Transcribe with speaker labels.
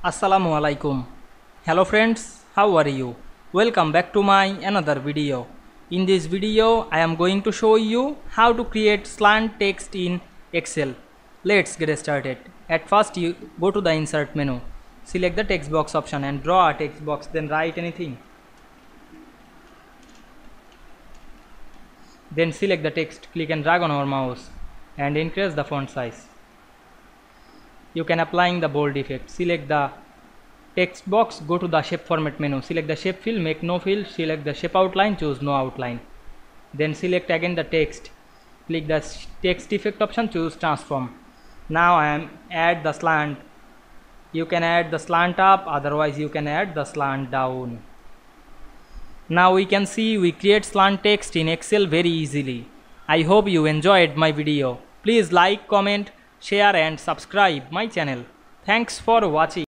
Speaker 1: Assalamu alaikum. Hello friends, how are you? Welcome back to my another video. In this video, I am going to show you how to create slant text in Excel. Let's get started. At first, you go to the insert menu, select the text box option and draw a text box, then write anything. Then select the text, click and drag on our mouse and increase the font size. You can applying the bold effect. Select the text box, go to the shape format menu, select the shape fill, make no fill, select the shape outline, choose no outline. Then select again the text, click the text effect option, choose transform. Now I am add the slant. You can add the slant up, otherwise you can add the slant down. Now we can see we create slant text in Excel very easily. I hope you enjoyed my video. Please like, comment, share and subscribe my channel. Thanks for watching.